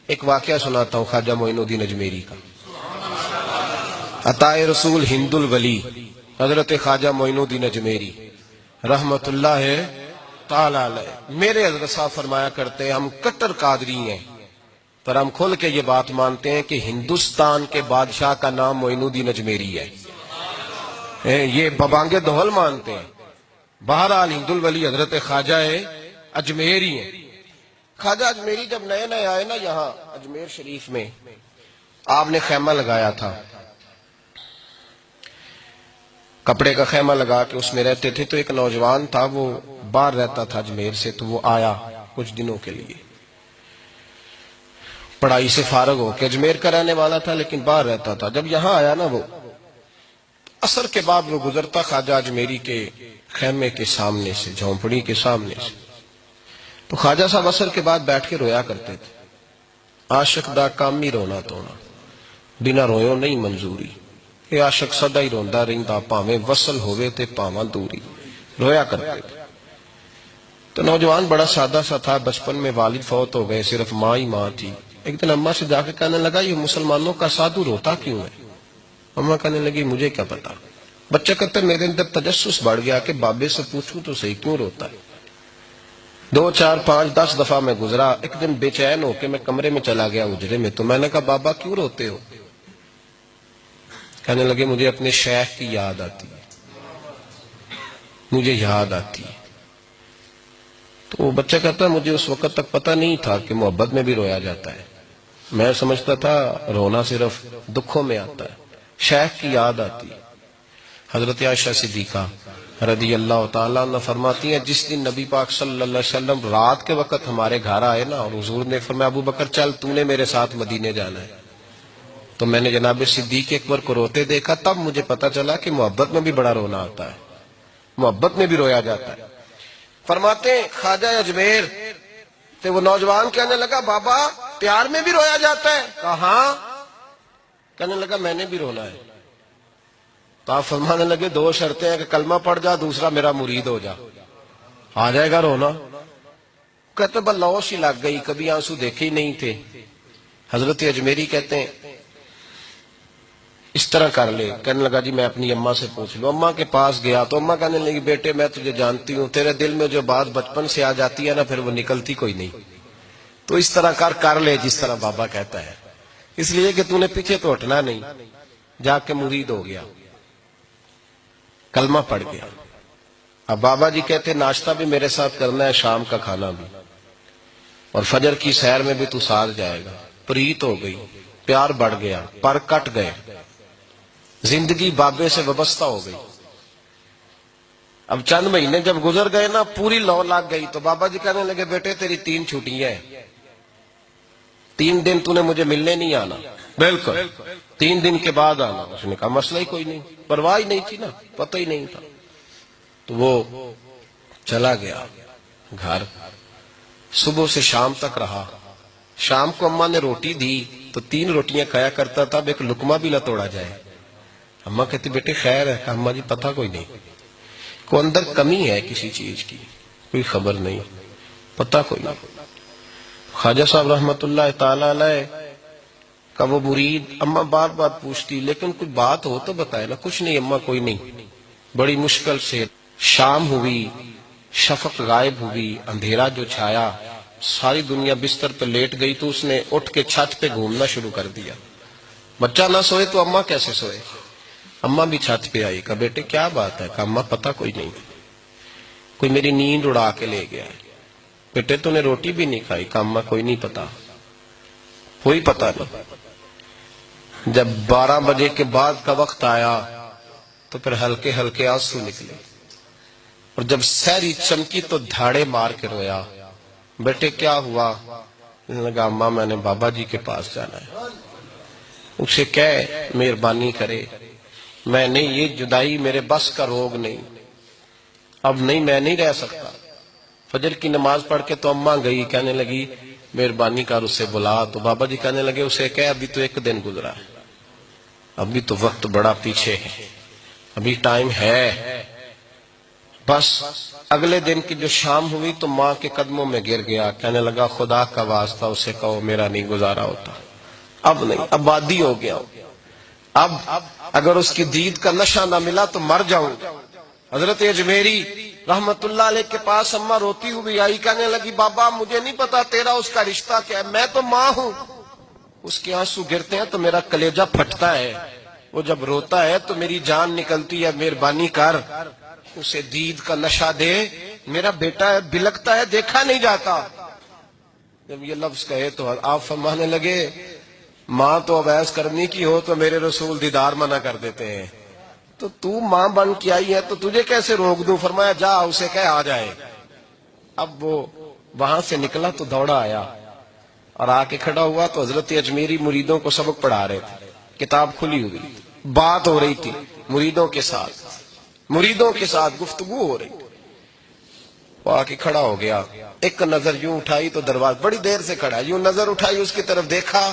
ایک واقعہ سناتا ہوں خواجہ معین الدین اجمیری کا. عطائے رسول ہند الولی حضرت خواجہ معین الدین اجمیری رحمت اللہ تعالی علیہ. میرے حضرت صاحب فرمایا کرتے ہیں ہم کٹر قادری ہیں، پر ہم کھل کے یہ بات مانتے ہیں کہ ہندوستان کے بادشاہ کا نام معین الدین اجمیری ہے. یہ ببانگ دہل مانتے ہیں. بہرحال ہند الولی حضرت خواجہ اجمیری ہیں. خواجہ اجمیری جب نئے نئے آئے نا یہاں اجمیر شریف میں، آپ نے خیمہ لگایا تھا، کپڑے کا خیمہ لگا کے اس میں رہتے تھے. تو ایک نوجوان تھا، وہ باہر رہتا تھا اجمیر سے، تو وہ آیا کچھ دنوں کے لیے، پڑھائی سے فارغ ہو کے. اجمیر کا رہنے والا تھا لیکن باہر رہتا تھا. جب یہاں آیا نا، وہ عصر کے بعد وہ گزرتا خواجہ اجمیری کے خیمے کے سامنے سے، جھونپڑی کے سامنے سے، تو خواجہ صاحب عصر کے بعد بیٹھ کے رویا کرتے تھے. عاشق دا کام ہی رونا تونا، بنا رویوں نہیں منظوری. یہ عاشق سدا ہی روندا رہندا، پاویں وصل ہوئے تے پاواں دوری. رویا کرتے تھے. تو نوجوان بڑا سادہ سا تھا، بچپن میں والد فوت ہو گئے، صرف ماں ہی ماں تھی. ایک دن اماں سے جا کے کہنے لگا یہ مسلمانوں کا سادھو روتا کیوں ہے؟ اماں کہنے لگی مجھے کیا پتا. بچہ کہتا ہے میرے اندر تجسس بڑھ گیا کہ بابے سے پوچھوں تو صحیح کیوں روتا ہے. 2 4 5 10 دفعہ میں گزرا. ایک دن بے چین ہو کے میں کمرے میں چلا گیا اجرے میں. تو میں نے کہا بابا کیوں روتے ہو؟ کہنے لگے مجھے اپنے شیخ کی یاد آتی ہے، مجھے یاد آتی ہے. تو بچہ کہتا ہے مجھے اس وقت تک پتہ نہیں تھا کہ محبت میں بھی رویا جاتا ہے. میں سمجھتا تھا رونا صرف دکھوں میں آتا ہے. شیخ کی یاد آتی ہے. حضرت عائشہ صدیقہ رضی اللہ تعالیٰ عنہ فرماتی ہیں جس دن نبی پاک صلی اللہ علیہ وسلم رات کے وقت ہمارے گھر آئے نا، اور حضور نے فرمایا ابو بکر چل تو نے میرے ساتھ مدینے جانا ہے، تو میں نے جناب صدیق اکبر کو روتے دیکھا. تب مجھے پتا چلا کہ محبت میں بھی بڑا رونا آتا ہے، محبت میں بھی رویا جاتا ہے. فرماتے ہیں خواجہ اجمیر تو وہ نوجوان کہنے لگا بابا پیار میں بھی رویا جاتا ہے؟ کہا ہاں. کہنے لگا میں نے بھی رونا ہے. تو آپ فرمانے لگے 2 شرطیں ہیں کہ کلمہ پڑھ جا، دوسرا میرا مرید ہو جا، آ جائے گا رونا. کہتے بلوش ہی لگ گئی، کبھی آنسو دیکھے ہی نہیں تھے. حضرت اجمیری کہتے ہیں اس طرح کر لے. کہنے لگا جی میں اپنی اماں سے پوچھ لوں. اماں کے پاس گیا تو اماں کہنے لگی بیٹے میں تجھے جانتی ہوں، تیرے دل میں جو بات بچپن سے آ جاتی ہے نا پھر وہ نکلتی کوئی نہیں. تو اس طرح کر لے جس طرح بابا کہتا ہے، اس لیے کہ تو نے پیچھے تو ہٹنا نہیں. جا کے مرید ہو گیا، کلمہ پڑھ گیا. اب بابا جی کہتے ناشتہ بھی میرے ساتھ کرنا ہے، شام کا کھانا بھی، اور فجر کی سیر میں بھی تو ساتھ جائے گا. پریت ہو گئی، پیار بڑھ گیا، پر کٹ گئے، زندگی بابے سے وابستہ ہو گئی. اب چند مہینے جب گزر گئے نا پوری لو لگ گئی. تو بابا جی کہنے لگے بیٹے تیری 3 چھٹیاں ہیں، 3 دن تو نے مجھے ملنے نہیں آنا. بالکل 3 دن کے بعد آنا. اس نے کہا مسئلہ ہی کوئی نہیں، پرواہ ہی نہیں تھی نا، پتہ ہی نہیں تھا. تو وہ چلا گیا گھر، صبح سے شام تک رہا. شام کو اماں نے روٹی دی تو 3 روٹیاں کھایا کرتا تھا، اب ایک لقمہ بھی نہ توڑا جائے. اماں کہتی بیٹے خیر ہے؟ کہا اماں جی پتہ کوئی نہیں، کوئی اندر کمی ہے کسی چیز کی، کوئی خبر نہیں، پتہ کوئی نہیں. خواجہ صاحب رحمت اللہ تعالی علیہ کا وہ مرید اماں بار بار پوچھتی لیکن کوئی بات ہو تو بتائے نا. کچھ نہیں اماں کوئی نہیں. بڑی مشکل سے شام ہوئی، شفق غائب ہوئی، اندھیرا جو چھایا، ساری دنیا بستر پہ لیٹ گئی. تو اس نے اٹھ کے چھت پہ گھومنا شروع کر دیا. بچہ نہ سوئے تو اماں کیسے سوئے؟ اماں بھی چھت پہ آئی. کہا بیٹے کیا بات ہے؟ کہا اماں پتہ کوئی نہیں، کوئی میری نیند اڑا کے لے گیا. بیٹے تو نے روٹی بھی نہیں کھائی؟ کہا اماں کوئی نہیں پتا، کوئی پتہ نہیں. جب 12 بجے کے بعد کا وقت آیا تو پھر ہلکے ہلکے آنسو نکلے، اور جب سحری چمکی تو دھاڑے مار کے رویا. بیٹے کیا ہوا؟ لگا اماں میں نے بابا جی کے پاس جانا ہے، اسے کہے مہربانی کرے، میں نہیں، یہ جدائی میرے بس کا روگ نہیں، اب نہیں میں نہیں رہ سکتا. فجر کی نماز پڑھ کے تو اماں گئی، کہنے لگی مہربانی کر اسے بلا. تو بابا جی کہنے لگے اسے کہے ابھی تو 1 دن گزرا ہے، ابھی تو وقت بڑا پیچھے ہے، ابھی ٹائم ہے. بس اگلے دن کی جو شام ہوئی تو ماں کے قدموں میں گر گیا، کہنے لگا خدا کا واسطہ اسے کہو میرا نہیں گزارا ہوتا، اب نہیں، اب عادی ہو گیا، اب اگر اس کی دید کا نشہ نہ ملا تو مر جاؤں۔ حضرت اجمیری رحمت اللہ علیہ کے پاس اماں روتی ہوئی آئی، کہنے لگی بابا مجھے نہیں پتا تیرا اس کا رشتہ کیا ہے، میں تو ماں ہوں۔ اس کے آنسو گرتے ہیں تو میرا کلیجہ پھٹتا ہے، وہ جب روتا ہے تو میری جان نکلتی ہے، مہربانی کر اسے دید کا نشہ دے، میرا بیٹا ہے بلکتا ہے دیکھا نہیں جاتا۔ جب یہ لفظ کہے تو آپ فرمانے لگے ماں تو عویس کرنی کی ہو تو میرے رسول دیدار منع کر دیتے ہیں، تو ماں بن کے آئی ہے تو تجھے کیسے روک دوں؟ فرمایا جا اسے کہہ آ جائے۔ اب وہ وہاں سے نکلا تو دوڑا آیا اور آ کے کھڑا ہوا تو حضرت اجمیری مریدوں کو سبق پڑھا رہے تھے، کتاب کھلی ہوئی، بات ہو رہی تھی مریدوں کے ساتھ گفتگو ہو رہی۔ وہ آ کے کھڑا ہو گیا، ایک نظر یوں اٹھائی تو دروازہ، بڑی دیر سے کھڑا، یوں نظر اٹھائی اس کی طرف دیکھا،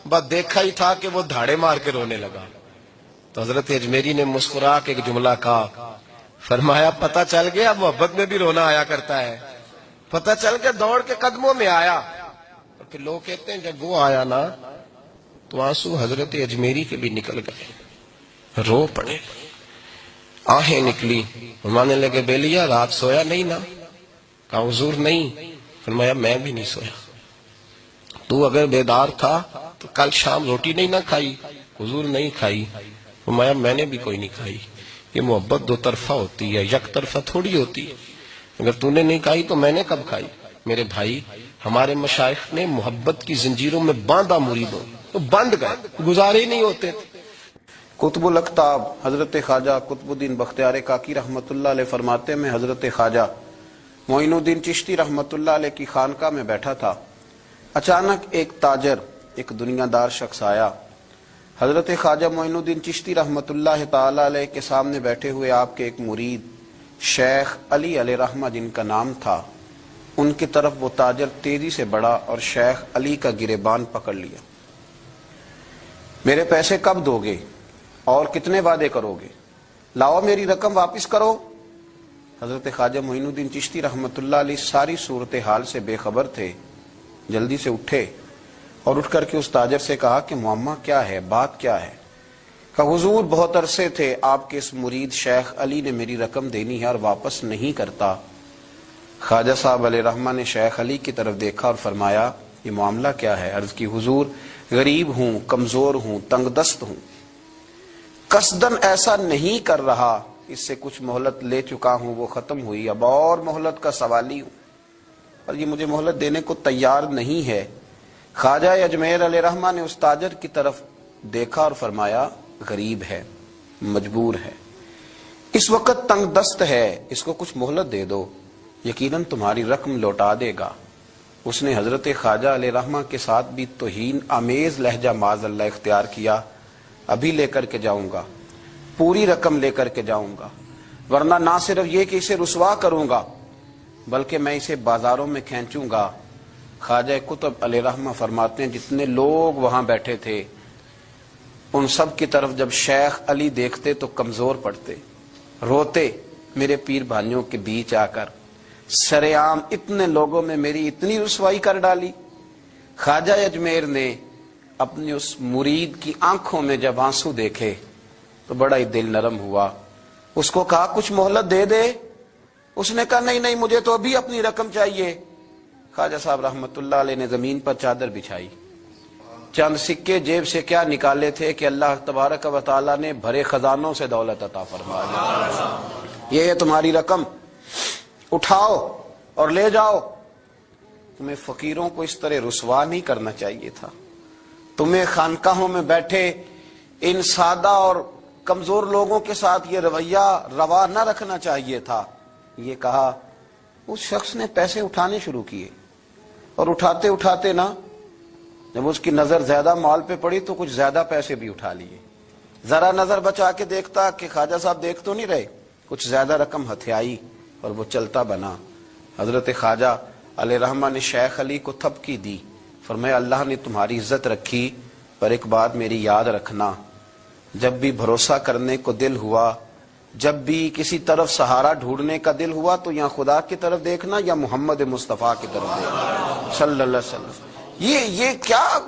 بس دیکھا ہی تھا کہ وہ دھاڑے مار کے رونے لگا۔ تو حضرت اجمیری نے مسکرا کے ایک جملہ کہا، فرمایا پتہ چل گیا محبت میں بھی رونا آیا کرتا ہے، پتہ چل کے دوڑ کے قدموں میں آیا۔ اور پھر لوگ کہتے ہیں جب وہ آیا نا تو آنسو حضرت اجمیری کے بھی نکل گئے، رو پڑے، آہیں نکلی۔ فرمانے لگے بیلیا رات سویا نہیں نا؟ کہا حضور نہیں۔ فرمایا میں بھی نہیں سویا، تو اگر بیدار تھا تو کل شام روٹی نہیں نہ کھائی؟ حضور نہیں کھائی۔ فرمایا میں نے بھی کوئی نہیں کھائی۔ یہ محبت دو طرفہ ہوتی ہے، یک طرفہ تھوڑی ہوتی ہے، اگر تو نے نہیں کھائی تو میں نے کب کھائی؟ میرے بھائی ہمارے مشائخ نے محبت کی زنجیروں میں باندھا مریدوں، تو بند گئے، گزارے ہی نہیں ہوتے تھے۔ قطب الاقطاب حضرت خواجہ قطب الدین بختیار کاکی رحمت اللہ علیہ فرماتے میں حضرت خواجہ معین الدین چشتی رحمت اللہ علیہ کی خانقاہ میں بیٹھا تھا، اچانک ایک تاجر، ایک دنیا دار شخص آیا۔ حضرت خواجہ معین الدین چشتی رحمت اللہ تعالی علیہ کے سامنے بیٹھے ہوئے آپ کے ایک مرید شیخ علی علیہ رحمہ جن کا نام تھا، ان کی طرف وہ تاجر تیزی سے بڑھا اور شیخ علی کا گریبان پکڑ لیا۔ میرے پیسے کب دو گے اور کتنے وعدے کرو گے؟ لاؤ میری رقم واپس کرو۔ حضرت خواجہ معین الدین چشتی رحمت اللہ علیہ ساری صورتحال سے بے خبر تھے، جلدی سے اٹھے اور اٹھ کر کے اس تاجر سے کہا کہ معمہ کیا ہے، بات کیا ہے؟ کہا حضور بہت عرصے تھے آپ کے اس مرید شیخ علی نے میری رقم دینی ہے اور واپس نہیں کرتا۔ خواجہ صاحب علیہ رحمہ نے شیخ علی کی طرف دیکھا اور فرمایا یہ معاملہ کیا ہے؟ عرض کی حضور غریب ہوں، کمزور ہوں، تنگ دست ہوں، قصدن ایسا نہیں کر رہا، اس سے کچھ مہلت لے چکا ہوں، وہ ختم ہوئی، اب اور مہلت کا سوالی ہوں، اور یہ مجھے مہلت دینے کو تیار نہیں ہے۔ خواجہ اجمیر علیہ رحمہ نے اس تاجر کی طرف دیکھا اور فرمایا غریب ہے، مجبور ہے، اس وقت تنگ دست ہے، اس کو کچھ مہلت دے دو، یقیناً تمہاری رقم لوٹا دے گا۔ اس نے حضرت خواجہ علیہ رحمہ کے ساتھ بھی توہین آمیز لہجہ معاذ اللہ اختیار کیا، ابھی لے کر کے جاؤں گا، پوری رقم لے کر کے جاؤں گا، ورنہ نہ صرف یہ کہ اسے رسوا کروں گا بلکہ میں اسے بازاروں میں کھینچوں گا۔ خواجہ قطب علیہ رحمہ فرماتے ہیں جتنے لوگ وہاں بیٹھے تھے ان سب کی طرف جب شیخ علی دیکھتے تو کمزور پڑتے، روتے، میرے پیر بھائیوں کے بیچ آ کر سرعام اتنے لوگوں میں میری اتنی رسوائی کر ڈالی۔ خواجہ اجمیر نے اپنی اس مرید کی آنکھوں میں جب آنسو دیکھے تو بڑا ہی دل نرم ہوا، اس کو کہا کچھ مہلت دے دے، اس نے کہا نہیں نہیں مجھے تو ابھی اپنی رقم چاہیے۔ خواجہ صاحب رحمت اللہ علیہ نے زمین پر چادر بچھائی، چند سکے جیب سے کیا نکالے تھے کہ اللہ تبارک و تعالیٰ نے بھرے خزانوں سے دولت عطا فرما دی، یہ ہے تمہاری رقم، اٹھاؤ اور لے جاؤ۔ تمہیں فقیروں کو اس طرح رسوا نہیں کرنا چاہیے تھا، تمہیں خانقاہوں میں بیٹھے ان سادہ اور کمزور لوگوں کے ساتھ یہ رویہ روا نہ رکھنا چاہیے تھا۔ یہ کہا اس شخص نے پیسے اٹھانے شروع کیے اور اٹھاتے اٹھاتے نا جب اس کی نظر زیادہ مال پہ پڑی تو کچھ زیادہ پیسے بھی اٹھا لیے، ذرا نظر بچا کے دیکھتا کہ خواجہ صاحب دیکھ تو نہیں رہے، کچھ زیادہ رقم ہتھیائی اور وہ چلتا بنا۔ حضرت خواجہ علیہ رحمہ نے شیخ علی کو تھپکی دی، فرمایا اللہ نے تمہاری عزت رکھی، پر ایک بات میری یاد رکھنا، جب بھی بھروسہ کرنے کو دل ہوا جب بھی کسی طرف سہارا ڈھونڈنے کا دل ہوا تو یا خدا کی طرف دیکھنا یا محمد مصطفیٰ کی طرف دیکھنا صلی اللہ علیہ وسلم. یہ کیا